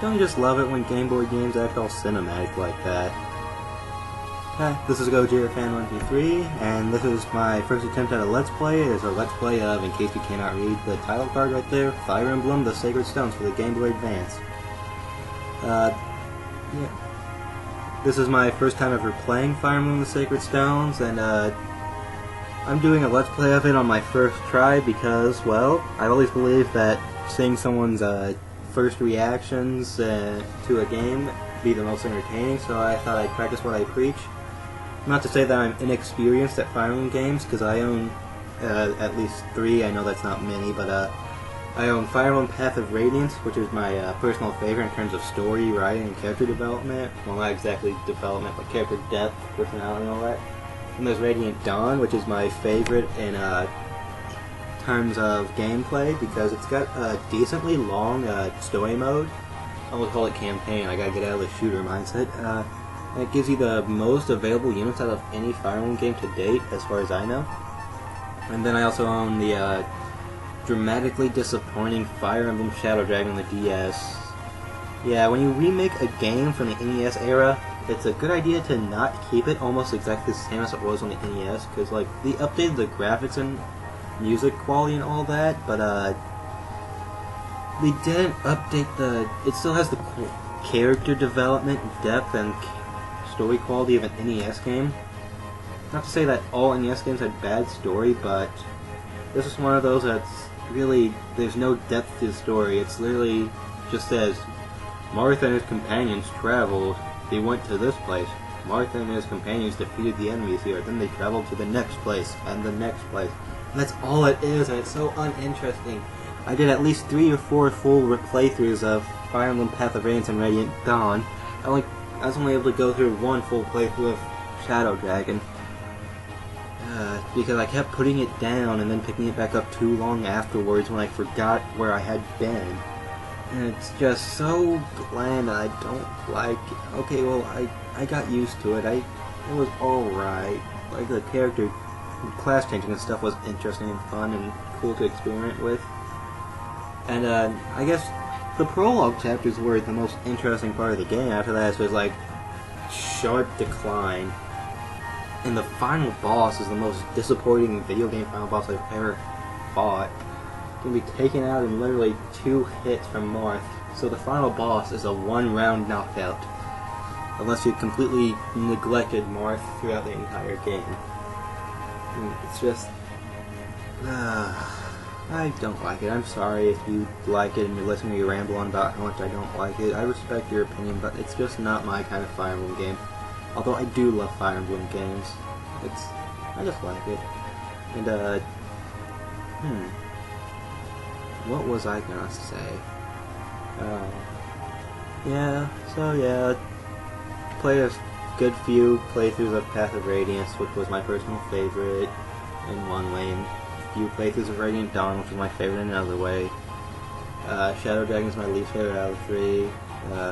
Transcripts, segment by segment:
don't you just love it when Game Boy games act all cinematic like that? Hi, this is GoJFan123, and this is my first attempt at a Let's Play. It is a Let's Play of, in case you cannot read the title card right there, Fire Emblem, the Sacred Stones for the Game Boy Advance. Yeah. This is my first time ever playing Fire Emblem, the Sacred Stones, and I'm doing a Let's Play of it on my first try because, well, I always believed that seeing someone's first reactions to a game be the most entertaining, so I thought I'd practice what I preach. Not to say that I'm inexperienced at Fire Emblem games, because I own at least 3, I know that's not many, but I own Fire Emblem Path of Radiance, which is my personal favorite in terms of story, writing, and character development. Well, not exactly development, but character depth, personality, and all that. And there's Radiant Dawn, which is my favorite in terms of gameplay, because it's got a decently long story mode. I would call it campaign, I gotta get out of the shooter mindset. And it gives you the most available units out of any Fire Emblem game to date, as far as I know. And then I also own the dramatically disappointing Fire Emblem Shadow Dragon on the DS. Yeah, when you remake a game from the NES era, it's a good idea to not keep it almost exactly the same as it was on the NES, because like they updated the graphics and music quality and all that, but they didn't update the. It still has the character development, depth, and story quality of an NES game. Not to say that all NES games had bad story, but this is one of those that's really, there's no depth to the story. It's literally just says, Marth and his companions traveled. They went to this place. Marth and his companions defeated the enemies here. Then they traveled to the next place and the next place. And that's all it is, and it's so uninteresting. I did at least 3 or 4 full playthroughs of Fire Emblem Path of Radiance and Radiant Dawn. I was only able to go through 1 full playthrough of Shadow Dragon. Because I kept putting it down and then picking it back up too long afterwards when I forgot where I had been. And it's just so bland, I don't like it. Okay, well, I got used to it. It was alright. Like, the character class changing and stuff was interesting and fun and cool to experiment with. And, I guess the prologue chapters were the most interesting part of the game. After that, it was like, sharp decline. And the final boss is the most disappointing video game final boss I've ever fought. It can be taken out in literally 2 hits from Marth, so the final boss is a 1-round knockout. Unless you completely neglected Marth throughout the entire game. It's just... I don't like it. I'm sorry if you like it and you're listening to me ramble on about how much I don't like it. I respect your opinion, but it's just not my kind of Fire Emblem game. Although I do love Fire Emblem games. I just like it. And, what was I gonna say? Played a good few playthroughs of Path of Radiance, which was my personal favorite in one way, and a few playthroughs of Radiant Dawn, which was my favorite in another way. Shadow Dragon is my least favorite out of the 3.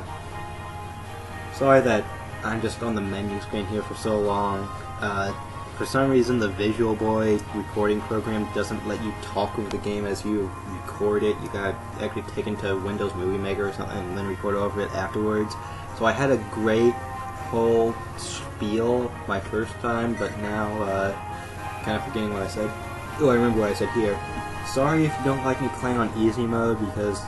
Sorry that I'm just on the menu screen here for so long. For some reason the Visual Boy recording program doesn't let you talk over the game as you record it. You gotta actually take into Windows Movie Maker or something and then record over it afterwards. So I had a great whole spiel my first time, but now kind of forgetting what I said. Oh, I remember what I said here. Sorry if you don't like me playing on easy mode, because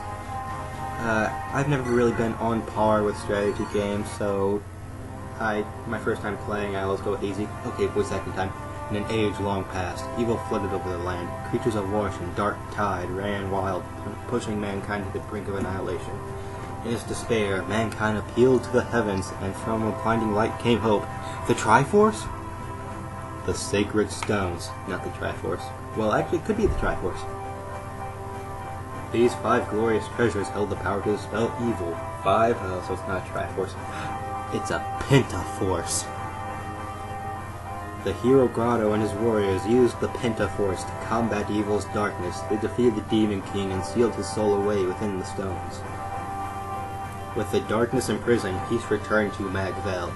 I've never really been on par with strategy games, so my first time playing, I always go with easy. Okay, for the second time. In an age long past, evil flooded over the land. Creatures of wash and dark tide ran wild, pushing mankind to the brink of annihilation. In its despair, mankind appealed to the heavens, and from a blinding light came hope. The Triforce? The Sacred Stones, not the Triforce. Well, actually, it could be the Triforce. These 5 glorious treasures held the power to dispel evil. 5? So it's not a Triforce. It's a Pentaforce. The hero Grotto and his warriors used the Pentaforce to combat evil's darkness. They defeated the Demon King and sealed his soul away within the stones. With the darkness imprisoned, peace returned to Magvel.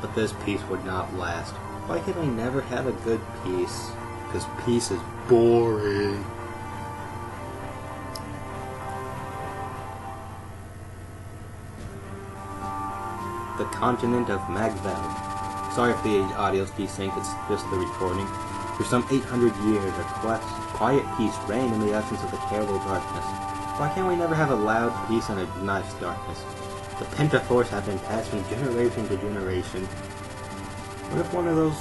But this peace would not last. Why can we never have a good peace? Because peace is boring. the continent of Magvel. Sorry if the audio's desynced, it's just the recording. For some 800 years, a quiet peace reigned in the absence of the terrible darkness. Why can't we never have a loud peace and a nice darkness? The Pentaforce have been passed from generation to generation. What if one of those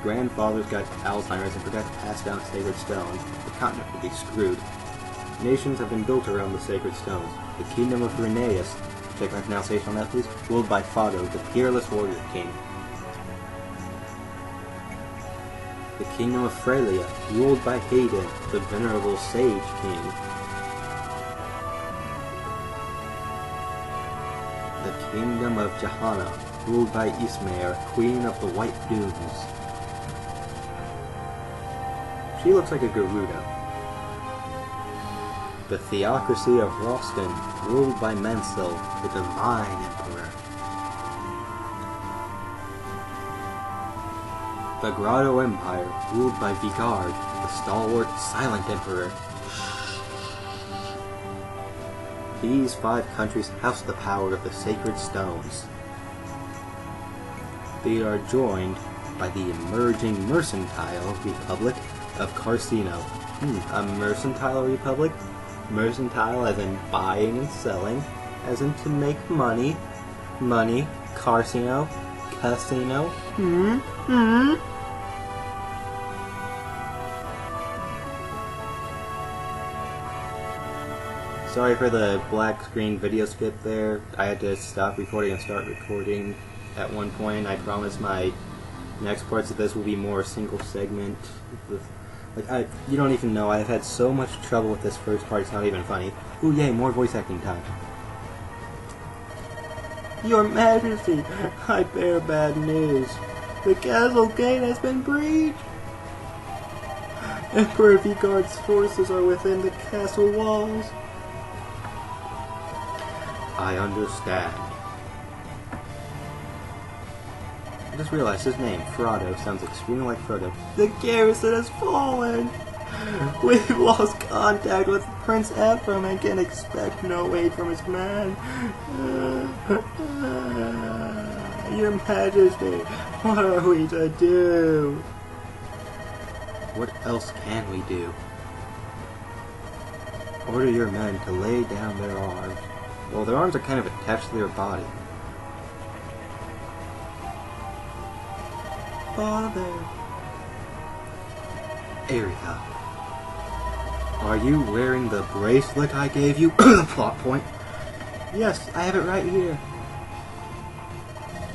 grandfathers got Alzheimer's and forgot to pass down sacred stones? The continent would be screwed. Nations have been built around the sacred stones. The kingdom of Rheneas, check my pronunciation on that please, ruled by Fado, the peerless warrior king. The kingdom of Frelia, ruled by Hayden, the venerable sage king. The kingdom of Johanna, ruled by Ismaer, queen of the White Dunes. She looks like a Gerudo. The theocracy of Roston, ruled by Mensil, the divine emperor. The Grotto Empire, ruled by Vigard, the stalwart, silent emperor. These 5 countries house the power of the sacred stones. They are joined by the emerging mercantile republic of Carcino. A mercantile republic? Mercantile as in buying and selling, as in to make money. Money, Carcino, casino. Sorry for the black screen video skip there. I had to stop recording and start recording at one point. I promise my next parts of this will be more single segment. You don't even know, I've had so much trouble with this first part, it's not even funny. Ooh yay, more voice acting time. Your Majesty, I bear bad news. The castle gate has been breached. Emperor Vigard's forces are within the castle walls. I understand. I just realized his name, Frodo, sounds extremely like Frodo. The garrison has fallen! We've lost contact with Prince Ephraim and can expect no aid from his men. Your Majesty, what are we to do? What else can we do? Order your men to lay down their arms. Well, their arms are kind of attached to their body. Father. Erica. Are you wearing the bracelet I gave you? Plot point. Yes, I have it right here.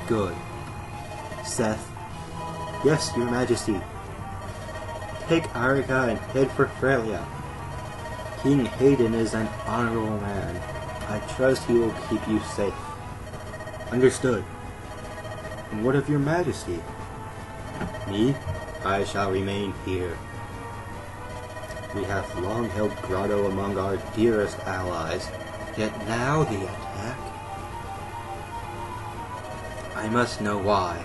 Good. Seth. Yes, Your Majesty. Take Erica and head for Frelia. King Hayden is an honorable man. I trust he will keep you safe. Understood. And what of Your Majesty? Me? I shall remain here. We have long held Grotto among our dearest allies, yet now the attack? I must know why.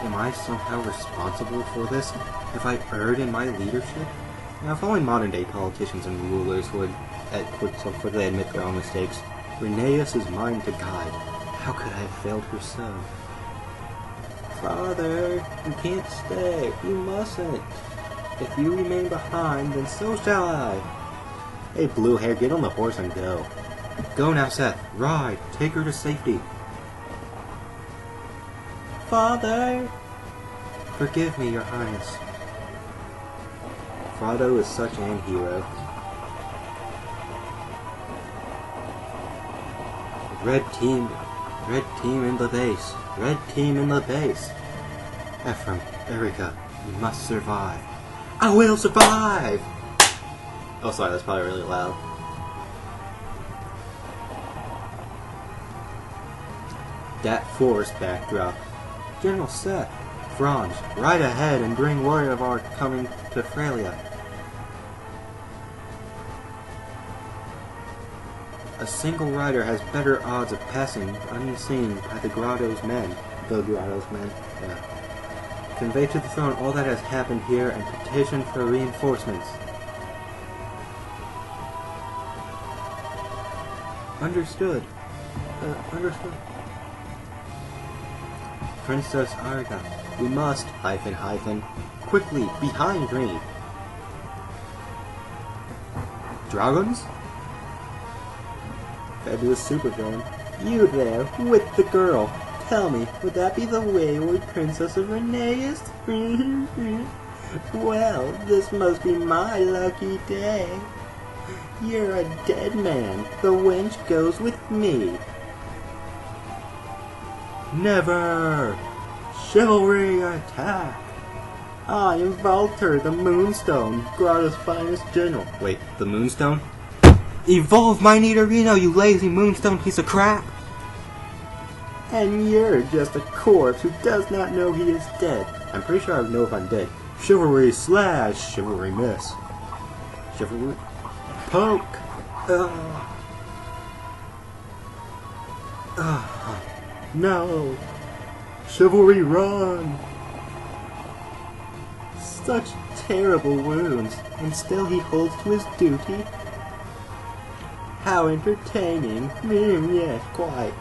Am I somehow responsible for this? Have I erred in my leadership? Now, if only modern-day politicians and rulers would quickly admit their own mistakes. Rheneas is mine to guide. How could I have failed her so? Father, you can't stay. You mustn't. If you remain behind, then so shall I. Hey, blue hair, get on the horse and go. Go now, Seth. Ride. Take her to safety. Father! Forgive me, Your Highness. Frodo is such an hero. Red team in the base. Red team in the base. Ephraim, Erica, you must survive. I will survive! Oh, sorry, that's probably really loud. That forest backdrop. General Seth, Franz, ride ahead and bring word of our coming to Frelia. A single rider has better odds of passing unseen by the Grotto's men. The Grotto's men, yeah. Convey to the throne all that has happened here and petition for reinforcements. Understood. Understood. Princess Arga. We must, hyphen, hyphen, quickly, behind me. Dragons? Fabulous supervillain. You there, with the girl. Tell me, would that be the wayward Princess of Reneus? Well, this must be my lucky day. You're a dead man. The wench goes with me. Never! Chivalry attack! I am Valter, the Moonstone, Grotto's finest general. Wait, the Moonstone? Evolve my Nidorino, you lazy Moonstone piece of crap! And you're just a corpse who does not know he is dead. I'm pretty sure I know if I'm dead. Chivalry slash, chivalry miss. Chivalry poke! No! Chivalry run! Such terrible wounds, and still he holds to his duty? How entertaining! Yes, quite.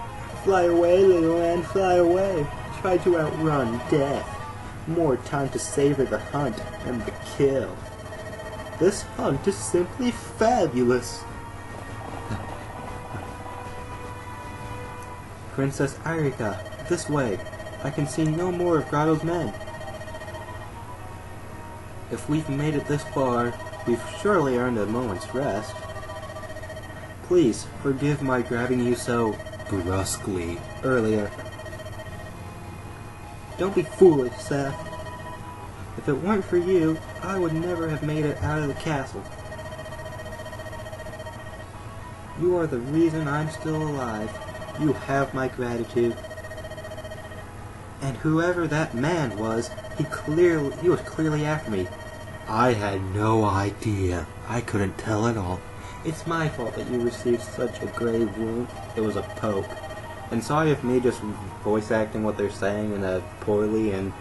Fly away, little man, fly away. Try to outrun death. More time to savor the hunt and the kill. This hunt is simply fabulous. Princess Erika, this way. I can see no more of Grotto's men. If we've made it this far, we've surely earned a moment's rest. Please, forgive my grabbing you so brusquely earlier. Don't be foolish, Seth. If it weren't for you, I would never have made it out of the castle. You are the reason I'm still alive. You have my gratitude. And whoever that man was, he was clearly after me. I had no idea. I couldn't tell at all. It's my fault that you received such a grave wound. It was a poke. And sorry if me just voice acting what they're saying in a poorly and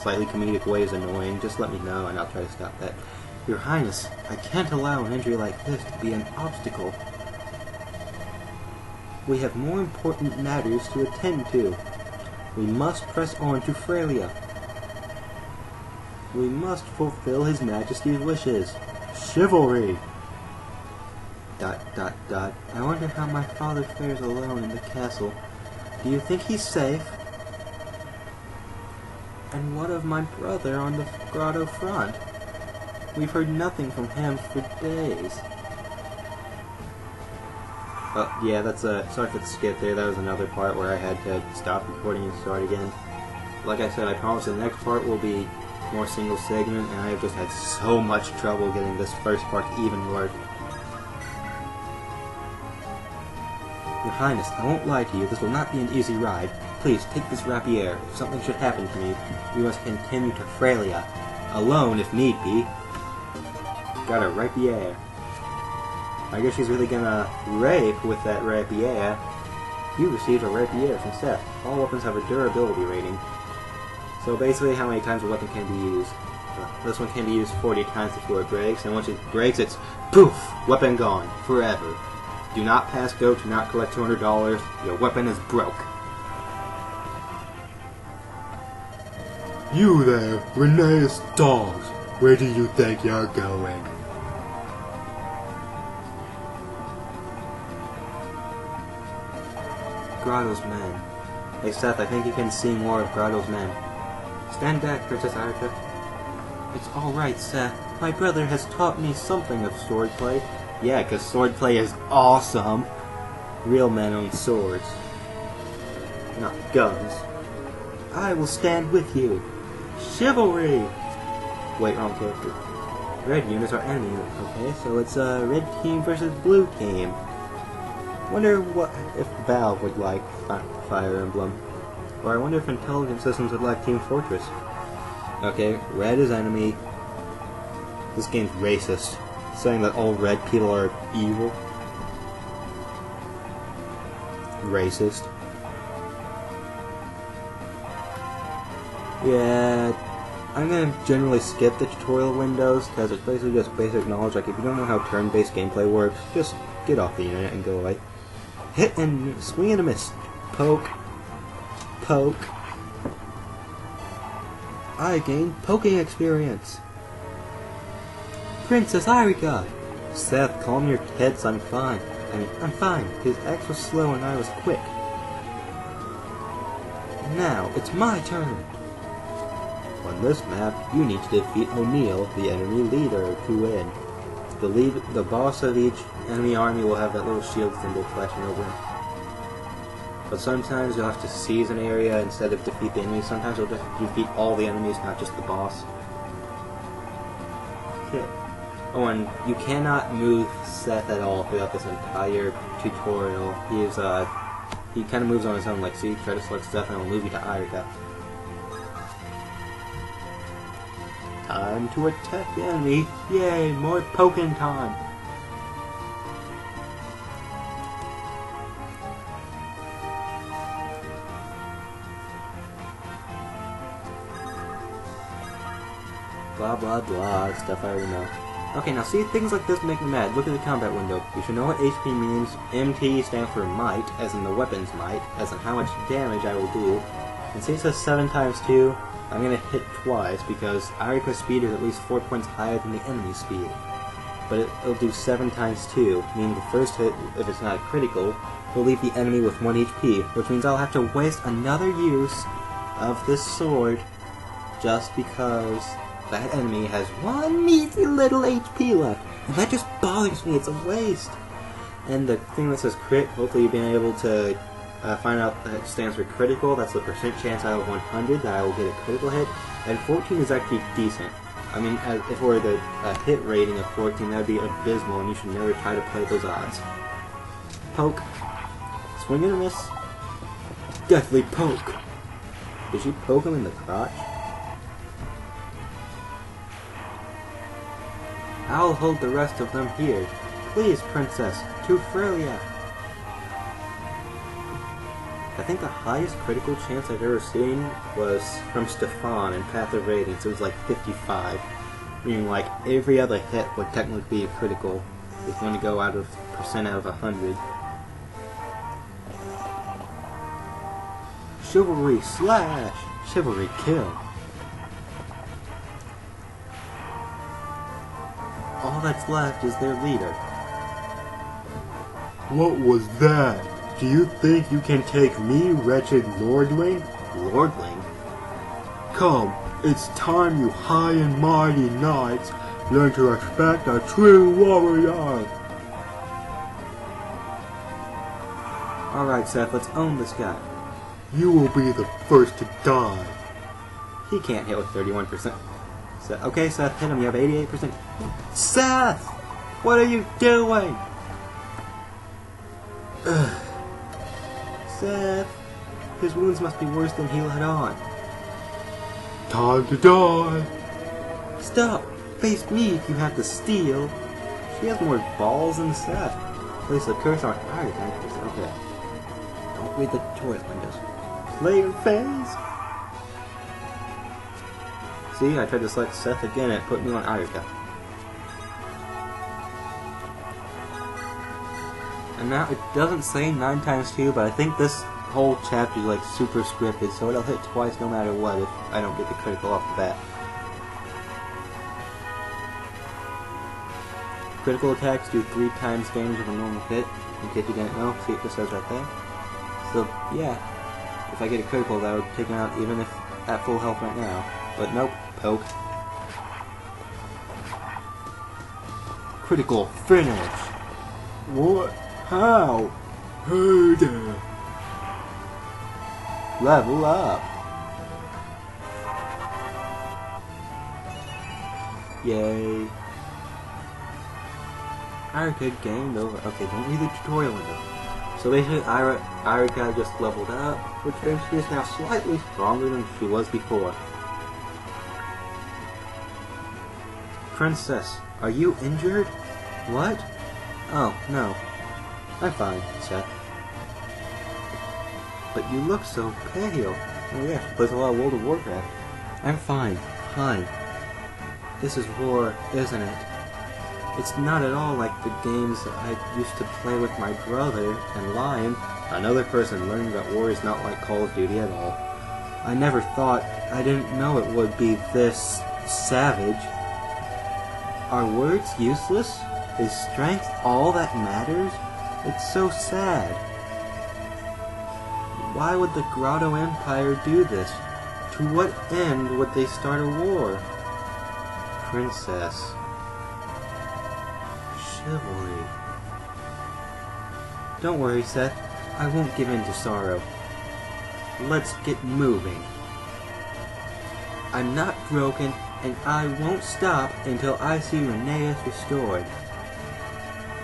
slightly comedic way is annoying. Just let me know and I'll try to stop that. Your Highness, I can't allow an injury like this to be an obstacle. We have more important matters to attend to. We must press on to Frelia. We must fulfill His Majesty's wishes. Chivalry! ... I wonder how my father fares alone in the castle. Do you think he's safe? And what of my brother on the grotto front? We've heard nothing from him for days. Oh, yeah, that's sorry for the skip there. That was another part where I had to stop recording and start again. Like I said, I promise the next part will be more single segment, and I have just had so much trouble getting this first part to even work. Your Highness, I won't lie to you, this will not be an easy ride. Please, take this rapier. If something should happen to me, we must continue to Frelia. Alone, if need be. Got a rapier. I guess she's really gonna rape with that rapier. You received a rapier from Seth. All weapons have a durability rating. So basically how many times a weapon can be used. This one can be used 40 times before it breaks, and once it breaks, it's poof! Weapon gone. Forever. Do not pass go, do not collect $200. Your weapon is broke. You there, Reneus dogs. Where do you think you're going? Grotto's men. Hey Seth, I think you can see more of Grotto's men. Stand back, Princess Arika. It's alright, Seth. My brother has taught me something of swordplay. Yeah, because swordplay is awesome. Real men own swords. Not guns. I will stand with you. Chivalry! Wait, wrong character. Red units are enemy units. Okay, so it's red team versus blue team. Wonder what if Valve would like Fire Emblem. Or I wonder if Intelligent Systems would like Team Fortress. Okay, red is enemy. This game's racist. Saying that all red people are evil. Racist. Yeah, I'm gonna generally skip the tutorial windows because it's basically just basic knowledge. Like if you don't know how turn-based gameplay works, just get off the internet and go away. Hit and swing and a miss. Poke. Poke. I gained poking experience. Princess Irika! Seth, calm your tits, I'm fine. I'm fine. His X was slow and I was quick. Now, it's my turn. On this map, you need to defeat O'Neill, the enemy leader, to win. The boss of each enemy army will have that little shield symbol flashing over him. But sometimes you'll have to seize an area instead of defeat the enemies. Sometimes you'll just defeat all the enemies, not just the boss. Okay. Oh, and you cannot move Seth at all throughout this entire tutorial. He kind of moves on his own, like, see, try to select Seth and it'll move you to Irika. Time to attack the enemy. Yay, more poking time. Blah blah blah, stuff I already know. Okay, now see, things like this make me mad. Look at the combat window. You should know what HP means. MT stands for might, as in the weapon's might, as in how much damage I will do. And see it says 7 times 2, I'm gonna hit twice, because Irika's speed is at least 4 points higher than the enemy's speed. But it'll do 7 times 2, meaning the first hit, if it's not critical, will leave the enemy with 1 HP, which means I'll have to waste another use of this sword, just because that enemy has 1 measly little HP left, and that just bothers me. It's a waste. And the thing that says crit, hopefully you've been able to find out that it stands for critical. That's the percent chance out of 100 that I will get a critical hit, and 14 is actually decent. I mean, if it were the hit rating of 14, that would be abysmal, and you should never try to play those odds. Poke. Swing and a miss. Deathly poke. Did she poke him in the crotch? I'll hold the rest of them here. Please, Princess, to Frelia. I think the highest critical chance I've ever seen was from Stefan in Path of Radiance. It was like 55. Meaning like every other hit would technically be a critical if you want to go out of percent out of 100. Chivalry slash! Chivalry kill. All that's left is their leader. What was that? Do you think you can take me, wretched lordling? Lordling? Come, it's time you high and mighty knights learn to respect a true warrior. Alright, Seth, let's own this guy. You will be the first to die. He can't hit with 31%. Okay, Seth, hit him. You have 88%. Seth! What are you doing? Ugh. Seth! His wounds must be worse than he let on. Time to die! Stop! Face me if you have to steal. She has more balls than Seth. Place the curse on fire. Okay. Don't read the tutorial windows. Play your face! See, I tried to select Seth again and it put me on Irika. And now it doesn't say 9 times 2, but I think this whole chapter is like super scripted, so it'll hit twice no matter what if I don't get the critical off the bat. Critical attacks do 3 times damage of a normal hit, in case you didn't know. See, it just says right there. So, yeah, if I get a critical, that would take him out even if at full health right now. But nope, poke. Critical finish! What? How? Hey there! Level up! Yay! Irika gained over. Okay, don't read the tutorial window. So basically, Irika just leveled up, which means she is now slightly stronger than she was before. Princess, are you injured? What? Oh, no. I'm fine, Seth. But you look so pale. Oh yeah, she plays a lot of World of Warcraft. I'm fine. Fine. This is war, isn't it? It's not at all like the games I used to play with my brother and Lion. Another person learning that war is not like Call of Duty at all. I never thought, I didn't know it would be this savage. Are words useless? Is strength all that matters? It's so sad. Why would the Grotto Empire do this? To what end would they start a war? Princess. Chivalry. Don't worry, Seth. I won't give in to sorrow. Let's get moving. I'm not broken, and I won't stop until I see Rheneas restored.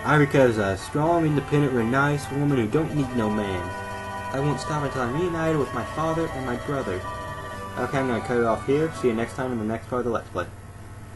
Arika's a strong, independent, nice woman who don't need no man. I won't stop until I'm reunited with my father and my brother. Okay, I'm gonna cut it off here. See you next time in the next part of the Let's Play.